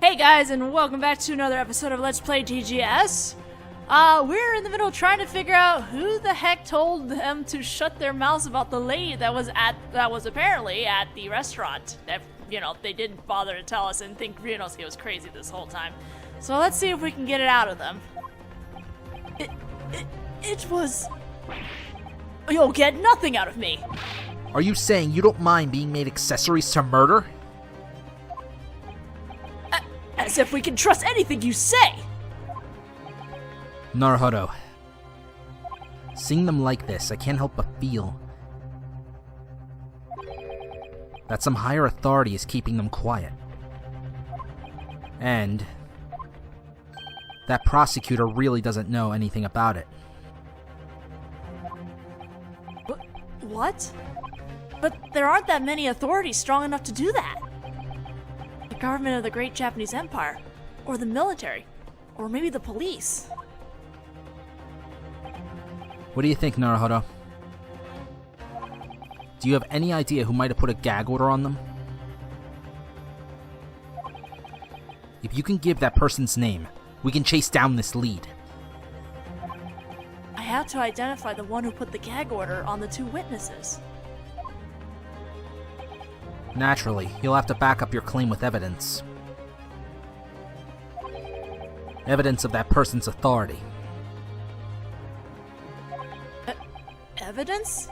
Hey guys, and welcome back to another episode of Let's Play TGS. We're in the middle trying to figure out who the heck told them to shut their mouths about the lady that was apparently at the restaurant. That, they didn't bother to tell us and think Ryūnosuke was crazy this whole time. So let's see if we can get it out of them. It was... You'll get nothing out of me! Are you saying you don't mind being made accessories to murder? As if we can trust anything you say! Naruhodō. Seeing them like this, I can't help but feel that some higher authority is keeping them quiet. And that prosecutor really doesn't know anything about it. What? But there aren't that many authorities strong enough to do that. The government of the Great Japanese Empire, or the military, or maybe the police. What do you think, Naruhodō? Do you have any idea who might have put a gag order on them? If you can give that person's name, we can chase down this lead. I have to identify the one who put the gag order on the two witnesses. Naturally, you'll have to back up your claim with evidence. Evidence of that person's authority. Evidence?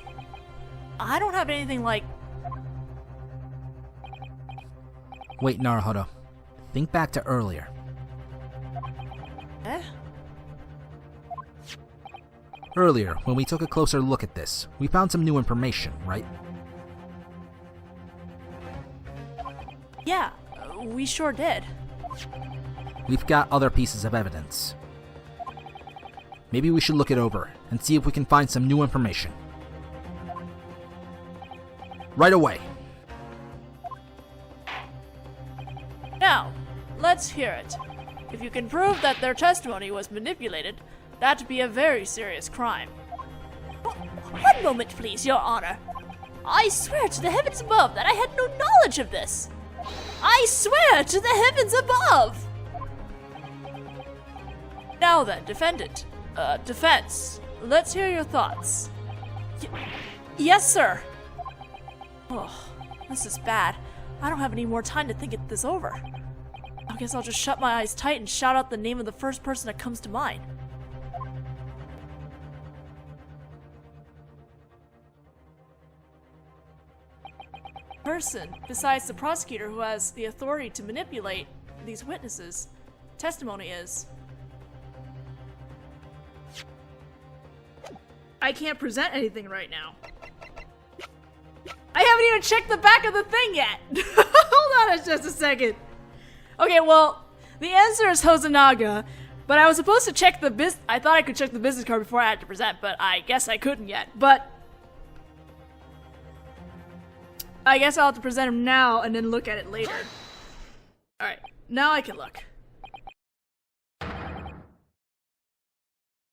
I don't have anything like... Wait, Naruhodō. Think back to earlier. Earlier, when we took a closer look at this, we found some new information, right? Yeah, we sure did. We've got other pieces of evidence. Maybe we should look it over and see if we can find some new information. Right away. Now, let's hear it. If you can prove that their testimony was manipulated, that'd be a very serious crime. One moment, please, Your Honor. I swear to the heavens above that I had no knowledge of this. I swear to the heavens above! Now then, defendant. Defense. Let's hear your thoughts. Yes, sir. Oh, this is bad. I don't have any more time to think this over. I guess I'll just shut my eyes tight and shout out the name of the first person that comes to mind. Person, besides the prosecutor who has the authority to manipulate these witnesses' testimony is... I can't present anything right now. I haven't even checked the back of the thing yet! Hold on just a second. Okay, well, the answer is Hosonaga, but I was supposed to check the I thought I could check the business card before I had to present, but I guess I couldn't yet. But I guess I'll have to present him now and then look at it later. Alright, now I can look.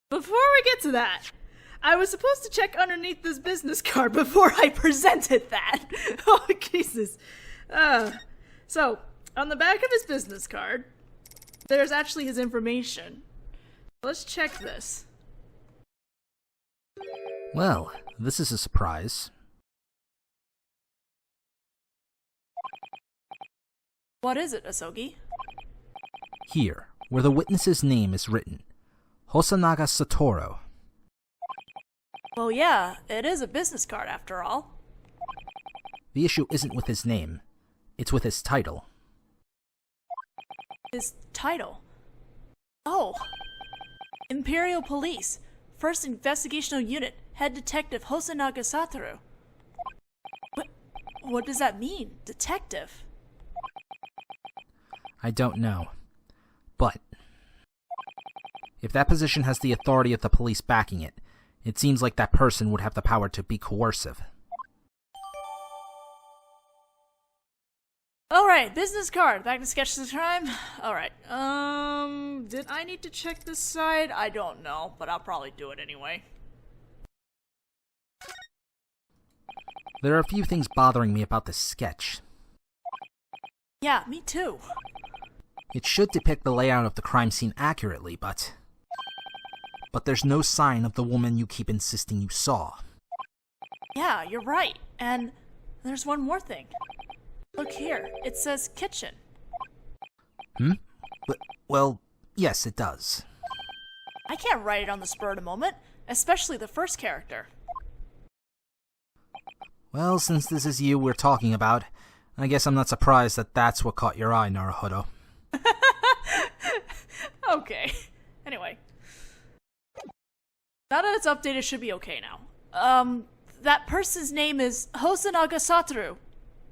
Before we get to that, I was supposed to check underneath this business card before I presented that. Oh, Jesus. So, on the back of his business card, there's actually his information. Let's check this. Well, this is a surprise. What is it, Asogi? Here, where the witness's name is written. Hosonaga Satoru. Well, yeah, it is a business card after all. The issue isn't with his name. It's with his title. His title? Oh. Imperial Police. First Investigational Unit. Head Detective Hosonaga Satoru. What does that mean? Detective? I don't know. But if that position has the authority of the police backing it, it seems like that person would have the power to be coercive. Alright, business card. Back to sketch the crime. Alright, did I need to check this side? I don't know, but I'll probably do it anyway. There are a few things bothering me about this sketch. Yeah, me too. It should depict the layout of the crime scene accurately, but there's no sign of the woman you keep insisting you saw. Yeah, you're right. And there's one more thing. Look here, it says kitchen. Well, yes, it does. I can't write it on the spur of the moment, especially the first character. Well, since this is you we're talking about, I guess I'm not surprised that that's what caught your eye, Naruhodō. Okay. Anyway. Now that it's updated, it should be okay now. That person's name is Hosonaga Satoru.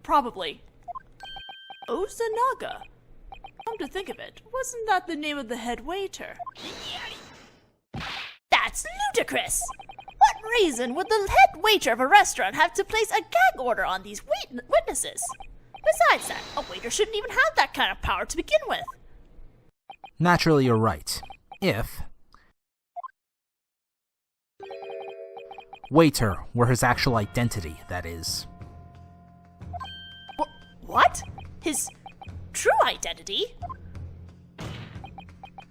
Probably. Hosonaga? Come to think of it, wasn't that the name of the head waiter? That's ludicrous! What reason would the head waiter of a restaurant have to place a gag order on these witnesses? Besides that, a waiter shouldn't even have that kind of power to begin with. Naturally, you're right. If waiter were his actual identity, that is. What? His true identity?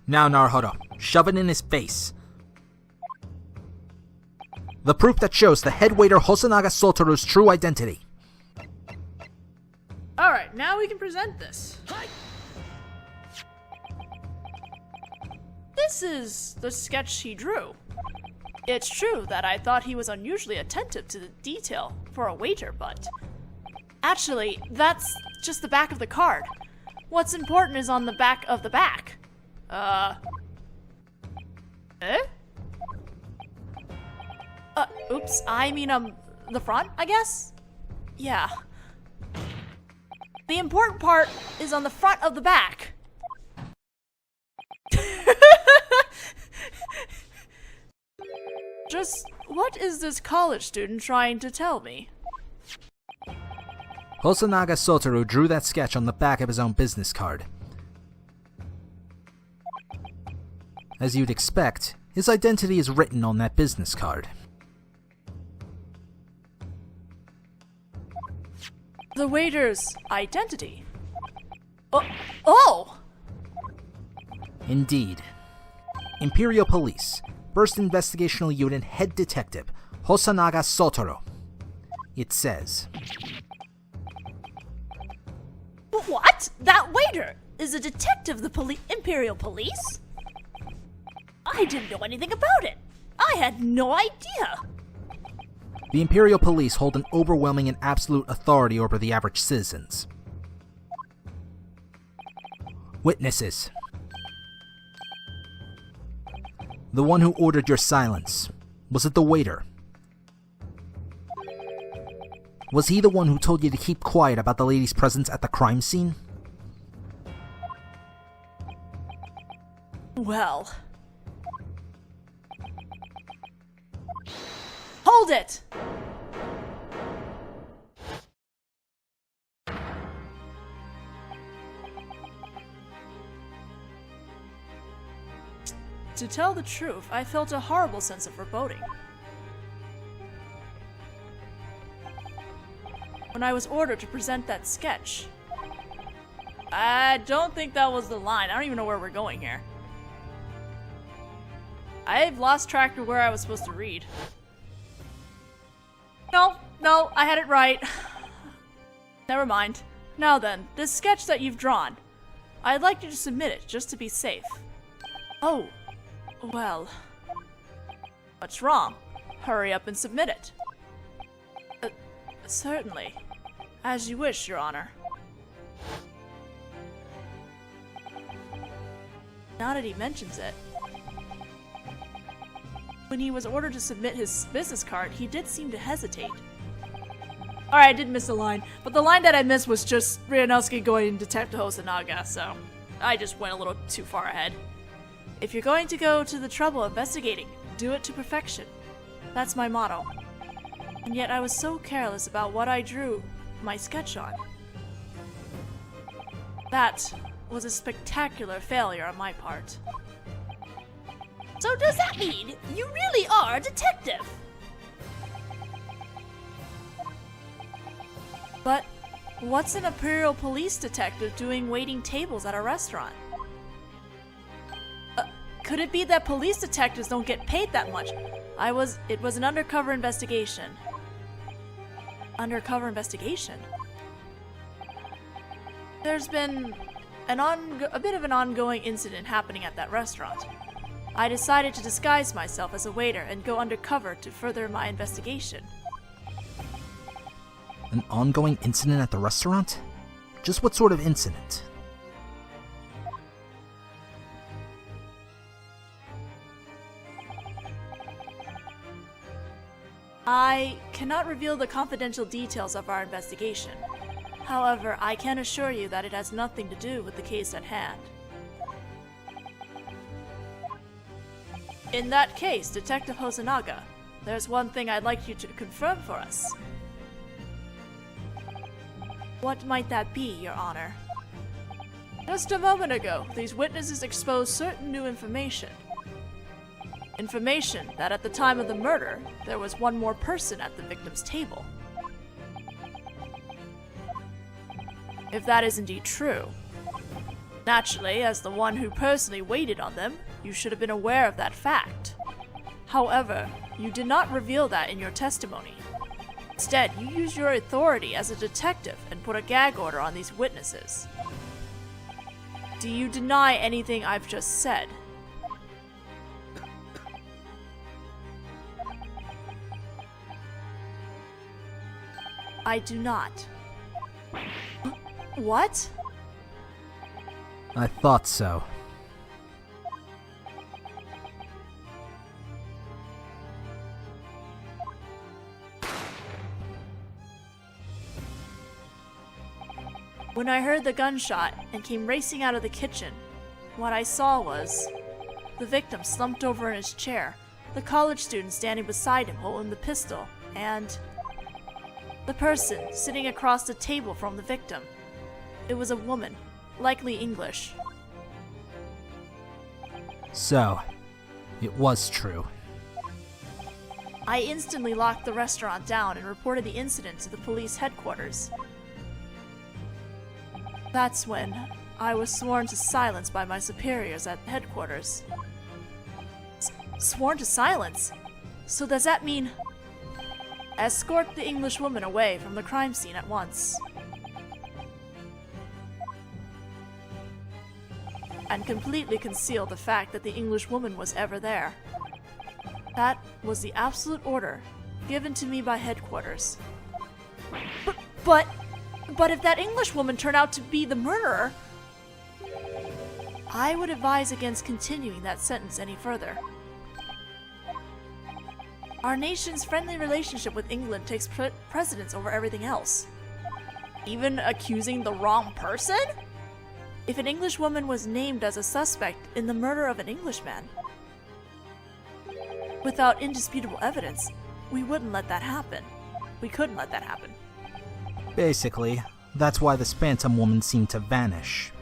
Now, Naruhodō, shove it in his face. The proof that shows the head waiter Hosonaga Satoru's true identity. Alright, now we can present this. This is the sketch he drew. It's true that I thought he was unusually attentive to the detail for a waiter, but actually, that's just the back of the card. What's important is on the back of the back. Oops, I mean, the front, I guess? Yeah. The important part is on the front of the back. Just what is this college student trying to tell me? Hosonaga Satoru drew that sketch on the back of his own business card. As you'd expect, his identity is written on that business card. The waiter's identity? Oh! Indeed. Imperial Police, 1st Investigational Unit Head Detective, Hosonaga Satoru. It says... What? That waiter is a detective of the Imperial Police? I didn't know anything about it. I had no idea. The Imperial Police hold an overwhelming and absolute authority over the average citizens. Witnesses. The one who ordered your silence. Was it the waiter? Was he the one who told you to keep quiet about the lady's presence at the crime scene? Well... Hold it! To tell the truth, I felt a horrible sense of foreboding. When I was ordered to present that sketch. I don't think that was the line. I don't even know where we're going here. I've lost track of where I was supposed to read. No, I had it right. Never mind. Now then, this sketch that you've drawn. I'd like you to submit it, just to be safe. Oh, well. What's wrong? Hurry up and submit it. Certainly. As you wish, Your Honor. Now that he mentions it. When he was ordered to submit his business card, he did seem to hesitate. Alright, I did miss a line, but the line that I missed was just Ryūnosuke going to Detective Hosonaga, so I just went a little too far ahead. If you're going to go to the trouble of investigating, do it to perfection. That's my motto. And yet I was so careless about what I drew my sketch on. That was a spectacular failure on my part. So does that mean you really are a detective? But what's an Imperial Police detective doing waiting tables at a restaurant? Could it be that police detectives don't get paid that much? It was an undercover investigation. Undercover investigation? There's been a bit of an ongoing incident happening at that restaurant. I decided to disguise myself as a waiter and go undercover to further my investigation. An ongoing incident at the restaurant? Just what sort of incident? I cannot reveal the confidential details of our investigation. However, I can assure you that it has nothing to do with the case at hand. In that case, Detective Hosonaga, there's one thing I'd like you to confirm for us. What might that be, Your Honor? Just a moment ago, these witnesses exposed certain new information. Information that at the time of the murder, there was one more person at the victim's table. If that is indeed true, naturally, as the one who personally waited on them, you should have been aware of that fact. However, you did not reveal that in your testimony. Instead, you used your authority as a detective and put a gag order on these witnesses. Do you deny anything I've just said? I do not. What? I thought so. When I heard the gunshot and came racing out of the kitchen, what I saw was the victim slumped over in his chair, the college student standing beside him holding the pistol, and the person sitting across the table from the victim. It was a woman, likely English. So, it was true. I instantly locked the restaurant down and reported the incident to the police headquarters. That's when I was sworn to silence by my superiors at headquarters. Sworn to silence? So does that mean escort the English woman away from the crime scene at once? And completely conceal the fact that the English woman was ever there. That was the absolute order given to me by headquarters. But if that English woman turned out to be the murderer, I would advise against continuing that sentence any further. Our nation's friendly relationship with England takes precedence over everything else. Even accusing the wrong person? If an English woman was named as a suspect in the murder of an Englishman, without indisputable evidence, we wouldn't let that happen. We couldn't let that happen. Basically, that's why this phantom woman seemed to vanish.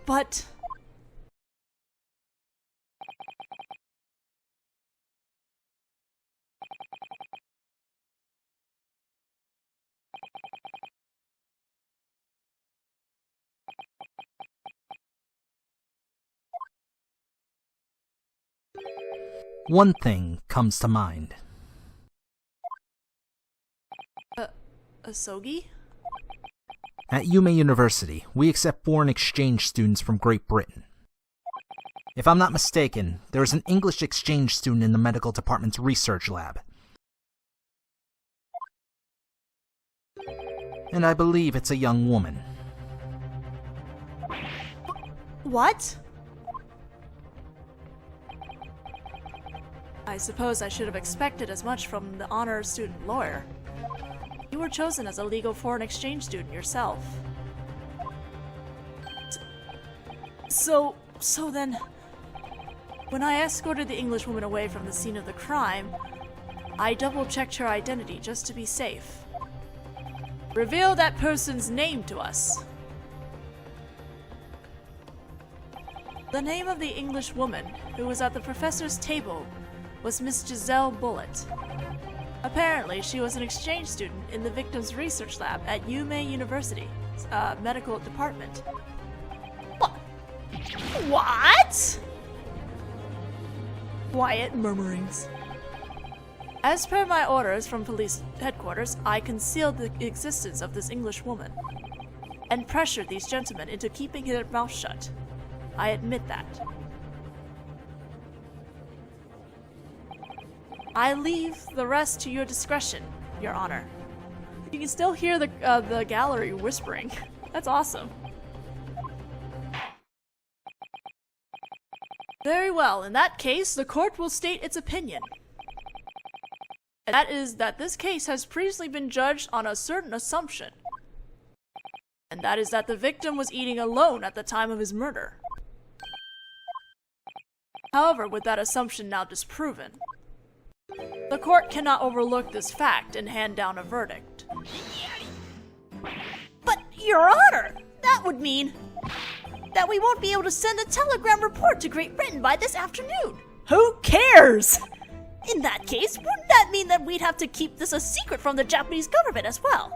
But... One thing comes to mind. Asogi? At Yume University, we accept foreign exchange students from Great Britain. If I'm not mistaken, there is an English exchange student in the medical department's research lab. And I believe it's a young woman. What? I suppose I should have expected as much from the honor student lawyer. You were chosen as a legal foreign exchange student yourself. So then, when I escorted the English woman away from the scene of the crime, I double-checked her identity just to be safe. Reveal that person's name to us. The name of the English woman who was at the professor's table was Miss Giselle Bullitt. Apparently, she was an exchange student in the victim's research lab at Yume University, medical department. What? Quiet murmurings. As per my orders from police headquarters, I concealed the existence of this English woman and pressured these gentlemen into keeping their mouth shut. I admit that. I leave the rest to your discretion, Your Honor. You can still hear the gallery whispering. That's awesome. Very well. In that case, the court will state its opinion. And that is that this case has previously been judged on a certain assumption. And that is that the victim was eating alone at the time of his murder. However, with that assumption now disproven, the court cannot overlook this fact and hand down a verdict. But, Your Honor, that would mean that we won't be able to send a telegram report to Great Britain by this afternoon. Who cares? In that case, wouldn't that mean that we'd have to keep this a secret from the Japanese government as well?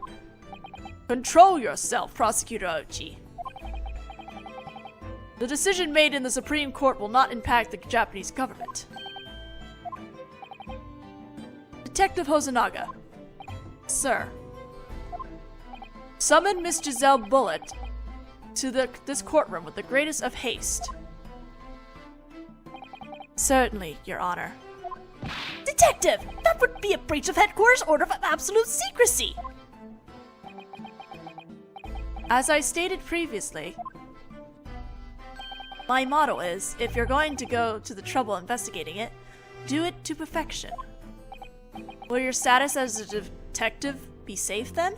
Control yourself, Prosecutor Ochi. The decision made in the Supreme Court will not impact the Japanese government. Detective Hosonaga. Sir. Summon Miss Giselle Bullitt to this courtroom with the greatest of haste. Certainly, Your Honor. Detective! That would be a breach of headquarters order of absolute secrecy! As I stated previously, my motto is, if you're going to go to the trouble investigating it, do it to perfection. Will your status as a detective be safe then?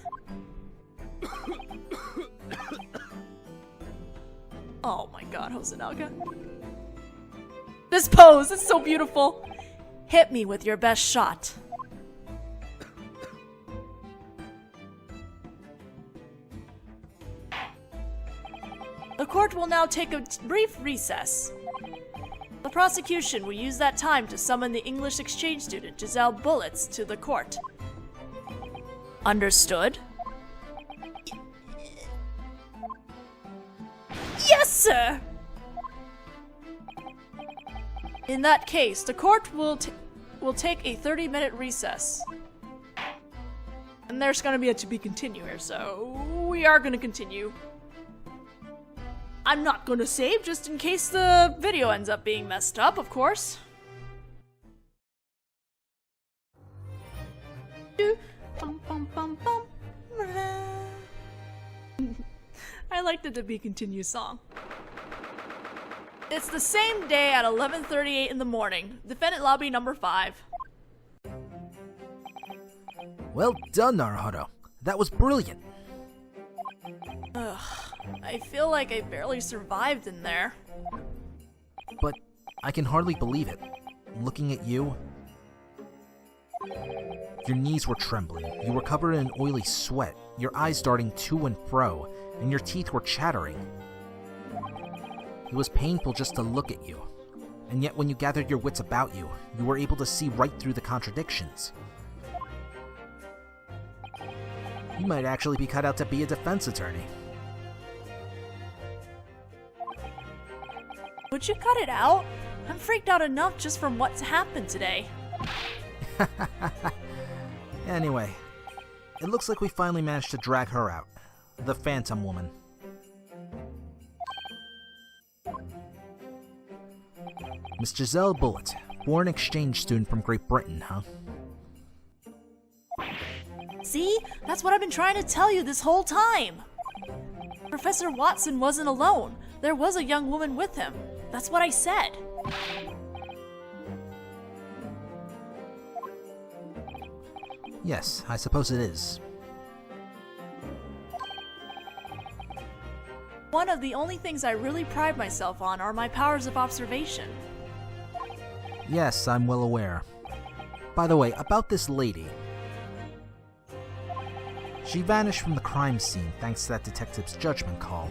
Oh my god, Hosonaga. This pose is so beautiful! Hit me with your best shot. The court will now take a brief recess. The prosecution will use that time to summon the English exchange student Giselle Bullitt to the court. Understood? Yes, sir! In that case, the court will take a 30-minute recess. And there's gonna be a to be continue here, so we are gonna continue. I'm not gonna save just in case the video ends up being messed up, of course. I like the to be continue song. It's the same day at 11:38 in the morning. Defendant lobby number 5. Well done, Naruhodō. That was brilliant. Ugh, I feel like I barely survived in there. But I can hardly believe it. Looking at you, your knees were trembling, you were covered in oily sweat, your eyes darting to and fro, and your teeth were chattering. It was painful just to look at you, and yet when you gathered your wits about you, you were able to see right through the contradictions. You might actually be cut out to be a defense attorney. Would you cut it out? I'm freaked out enough just from what's happened today. Anyway, it looks like we finally managed to drag her out. The Phantom Woman. Miss Giselle Bullitt, foreign exchange student from Great Britain, huh? See? That's what I've been trying to tell you this whole time! Professor Watson wasn't alone. There was a young woman with him. That's what I said. Yes, I suppose it is. One of the only things I really pride myself on are my powers of observation. Yes, I'm well aware. By the way, about this lady. She vanished from the crime scene thanks to that detective's judgment call.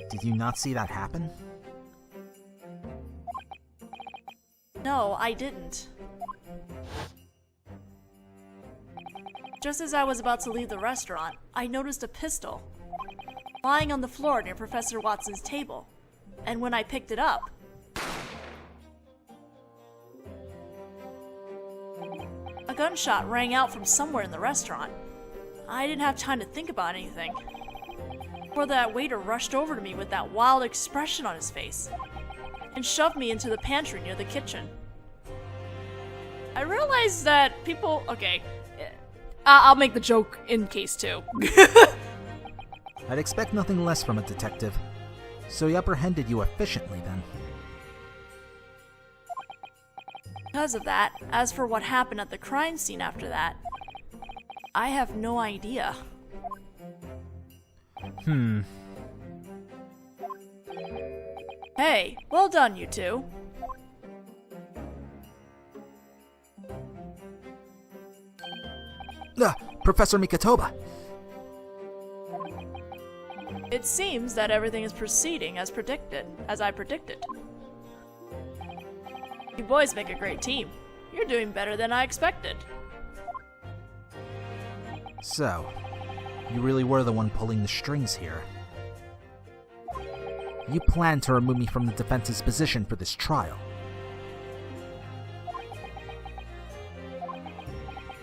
Did you not see that happen? No, I didn't. Just as I was about to leave the restaurant, I noticed a pistol lying on the floor near Professor Watson's table. And when I picked it up, a gunshot rang out from somewhere in the restaurant. I didn't have time to think about anything before that waiter rushed over to me with that wild expression on his face and shoved me into the pantry near the kitchen. I realized that people... Okay, I'll make the joke in case too. I'd expect nothing less from a detective. So he apprehended you efficiently, then. Because of that, as for what happened at the crime scene after that, I have no idea. Hey, well done, you two. Professor Mikotoba! It seems that everything is proceeding as I predicted. You boys make a great team. You're doing better than I expected. So, you really were the one pulling the strings here. You planned to remove me from the defense's position for this trial.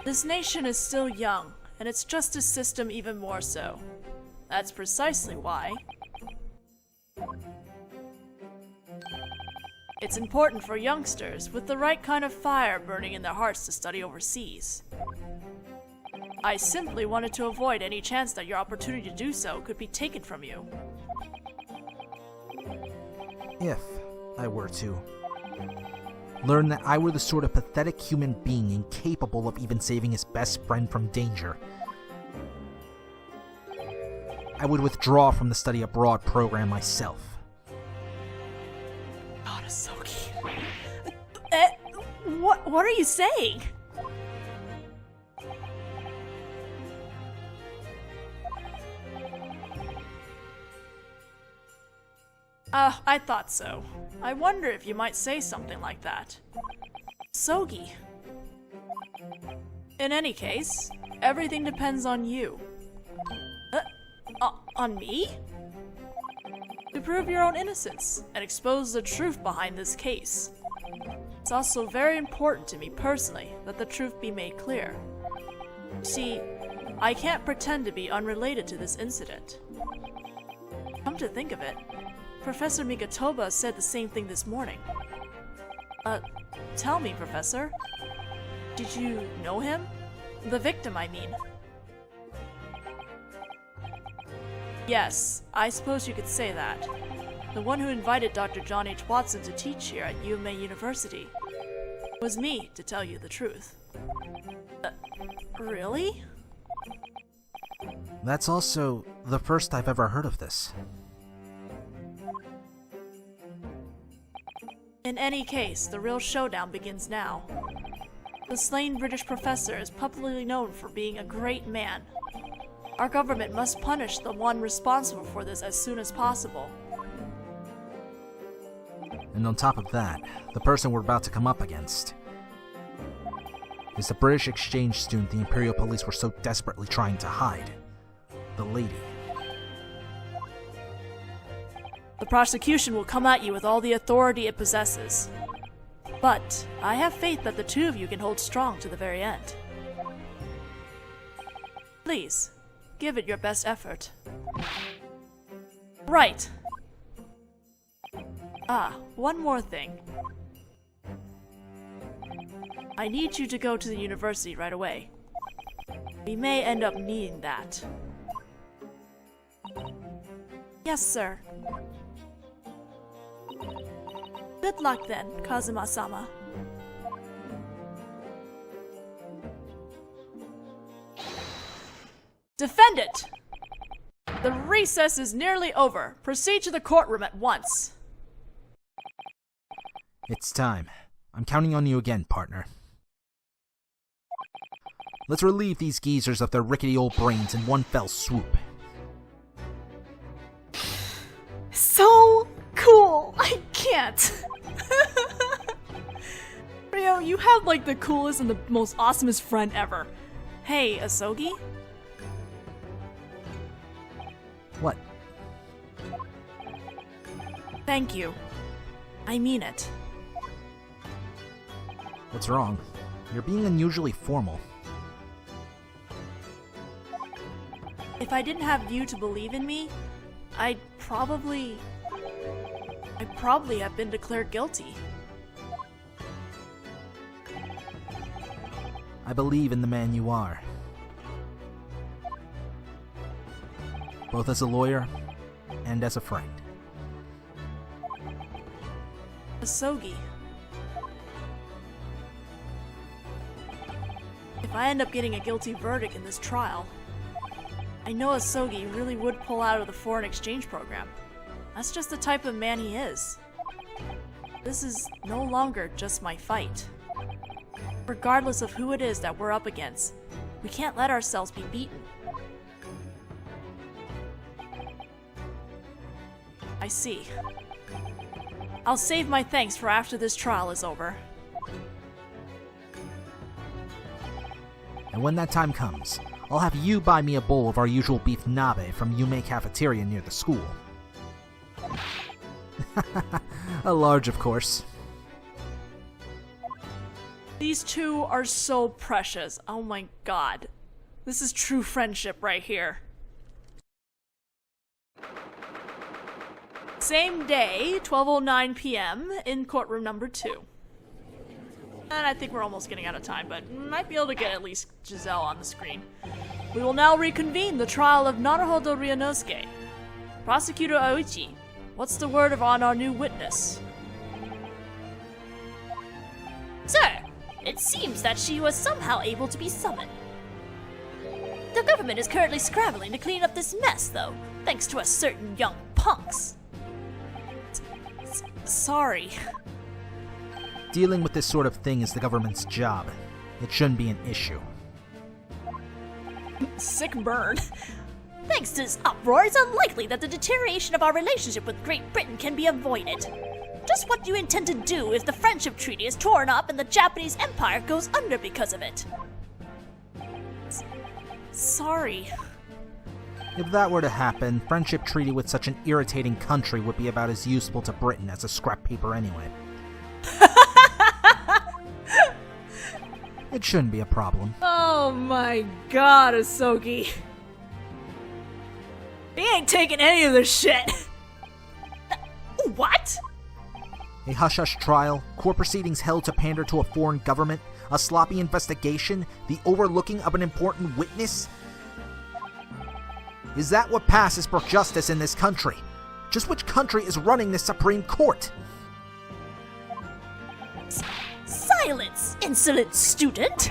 This nation is still young, and its justice system even more so. That's precisely why it's important for youngsters with the right kind of fire burning in their hearts to study overseas. I simply wanted to avoid any chance that your opportunity to do so could be taken from you. If I were to learn that I were the sort of pathetic human being incapable of even saving his best friend from danger, I would withdraw from the study abroad program myself. God, Asoki. What are you saying? I thought so. I wonder if you might say something like that. Sogi. In any case, everything depends on you. On me? To prove your own innocence and expose the truth behind this case. It's also very important to me personally that the truth be made clear. See, I can't pretend to be unrelated to this incident. Come to think of it, Professor Mikotoba said the same thing this morning. Tell me, Professor. Did you know him? The victim, I mean. Yes, I suppose you could say that. The one who invited Dr. John H. Watson to teach here at UMA University. It was me, to tell you the truth. Really? That's also the first I've ever heard of this. In any case, the real showdown begins now. The slain British professor is publicly known for being a great man. Our government must punish the one responsible for this as soon as possible. And on top of that, the person we're about to come up against is the British exchange student the Imperial Police were so desperately trying to hide. The lady. The prosecution will come at you with all the authority it possesses. But I have faith that the two of you can hold strong to the very end. Please, give it your best effort. Right. One more thing. I need you to go to the university right away. We may end up needing that. Yes, sir. Good luck then, Kazuma-sama. Defendant! The recess is nearly over. Proceed to the courtroom at once. It's time. I'm counting on you again, partner. Let's relieve these geezers of their rickety old brains in one fell swoop. So cool! I can't! Ryo, you have like the coolest and the most awesomest friend ever. Hey, Asogi? What? Thank you. I mean it. What's wrong? You're being unusually formal. If I didn't have you to believe in me, I'd probably have been declared guilty. I believe in the man you are. Both as a lawyer and as a friend. Asogi. If I end up getting a guilty verdict in this trial, I know Asogi really would pull out of the foreign exchange program. That's just the type of man he is. This is no longer just my fight. Regardless of who it is that we're up against, we can't let ourselves be beaten. I see. I'll save my thanks for after this trial is over. And when that time comes, I'll have you buy me a bowl of our usual beef nabe from Yume Cafeteria near the school. A large, of course. These two are so precious. Oh my god. This is true friendship right here. Same day, 12:09 p.m. in courtroom number 2. And I think we're almost getting out of time, but might be able to get at least Giselle on the screen. We will now reconvene the trial of Naruhodō Ryūnosuke. Prosecutor Oichi, what's the word on our new witness? Sir, it seems that she was somehow able to be summoned. The government is currently scrambling to clean up this mess, though, thanks to a certain young punks. Sorry. Dealing with this sort of thing is the government's job. It shouldn't be an issue. Sick burn. Thanks to this uproar, it's unlikely that the deterioration of our relationship with Great Britain can be avoided. Just what do you intend to do if the friendship treaty is torn up and the Japanese Empire goes under because of it? Sorry. If that were to happen, friendship treaty with such an irritating country would be about as useful to Britain as a scrap paper anyway. It shouldn't be a problem. Oh my god, Asogi. He ain't taking any of this shit. What? A hush-hush trial, court proceedings held to pander to a foreign government, a sloppy investigation, the overlooking of an important witness? Is that what passes for justice in this country? Just which country is running the Supreme Court? Silence, insolent student!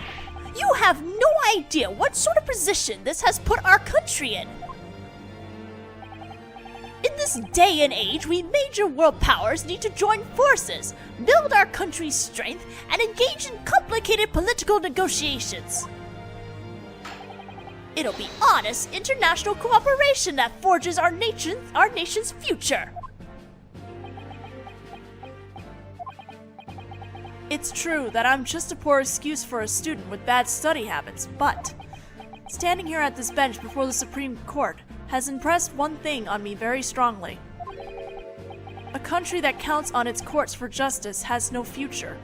You have no idea what sort of position this has put our country in. In this day and age, we major world powers need to join forces, build our country's strength, and engage in complicated political negotiations. It'll be honest international cooperation that forges our nation's future. It's true that I'm just a poor excuse for a student with bad study habits, but standing here at this bench before the Supreme Court has impressed one thing on me very strongly. A country that counts on its courts for justice has no future.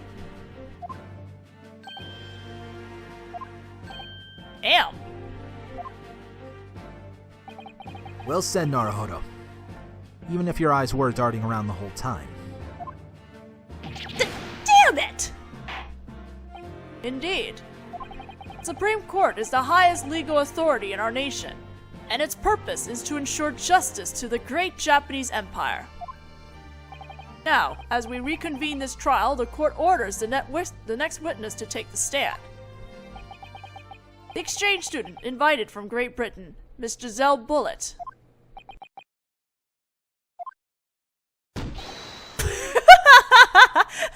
Damn. Well said, Naruhodō. Even if your eyes were darting around the whole time. Damn it! Indeed. Supreme Court is the highest legal authority in our nation, and its purpose is to ensure justice to the great Japanese Empire. Now, as we reconvene this trial, the court orders the next witness to take the stand. The exchange student invited from Great Britain, Miss Giselle Bullitt.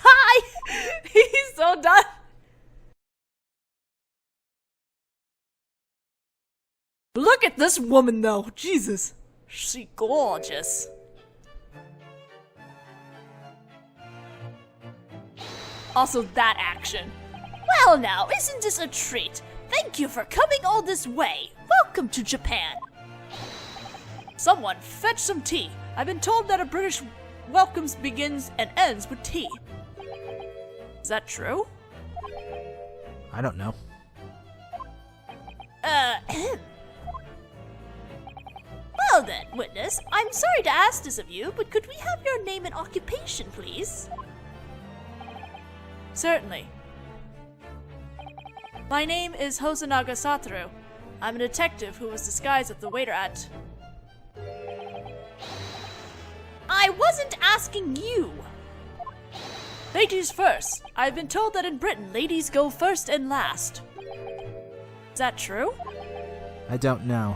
Hi! He's so done. Look at this woman, though. Jesus. She's gorgeous. Also, that action. Well now, isn't this a treat? Thank you for coming all this way. Welcome to Japan. Someone fetch some tea. I've been told that a British welcome begins and ends with tea. Is that true? I don't know. Well then, witness, I'm sorry to ask this of you, but could we have your name and occupation, please? Certainly. My name is Hosonaga Satoru. I'm a detective who was disguised as the waiter at... I wasn't asking you! Ladies first. I've been told that in Britain, ladies go first and last. Is that true? I don't know.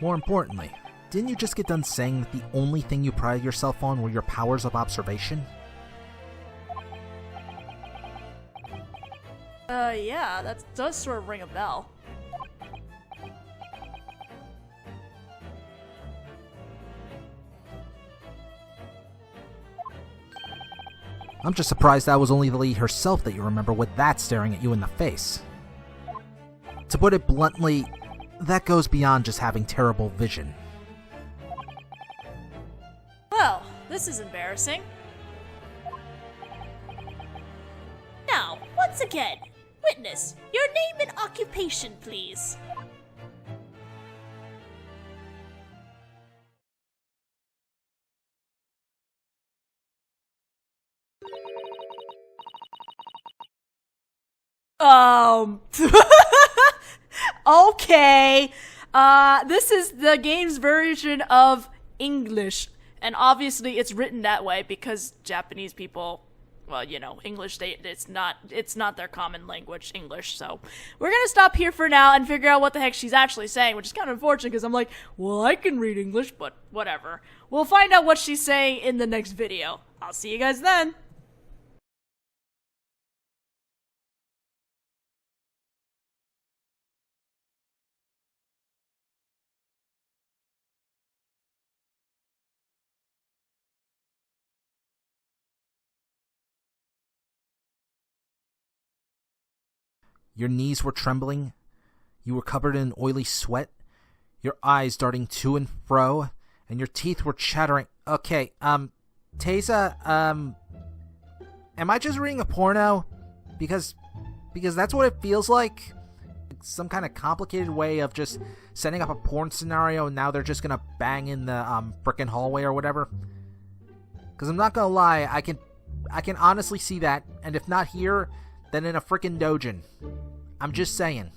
More importantly, didn't you just get done saying that the only thing you pride yourself on were your powers of observation? Yeah, that does sort of ring a bell. I'm just surprised that was only the lady herself that you remember with that staring at you in the face. To put it bluntly, that goes beyond just having terrible vision. Well, this is embarrassing. Now, once again, witness, your name and occupation, please. Okay. This is the game's version of English. And obviously it's written that way because Japanese people, well, you know, English, it's not their common language, English. So we're gonna stop here for now and figure out what the heck she's actually saying, which is kind of unfortunate because I'm like, well, I can read English, but whatever. We'll find out what she's saying in the next video. I'll see you guys then. Your knees were trembling, you were covered in oily sweat, your eyes darting to and fro, and your teeth were chattering. Okay, Taisa, am I just reading a porno? Because that's what it feels like. Some kind of complicated way of just setting up a porn scenario and now they're just gonna bang in the frickin' hallway or whatever. Because I'm not gonna lie, I can honestly see that, and if not here, then in a frickin' dojin. I'm just saying.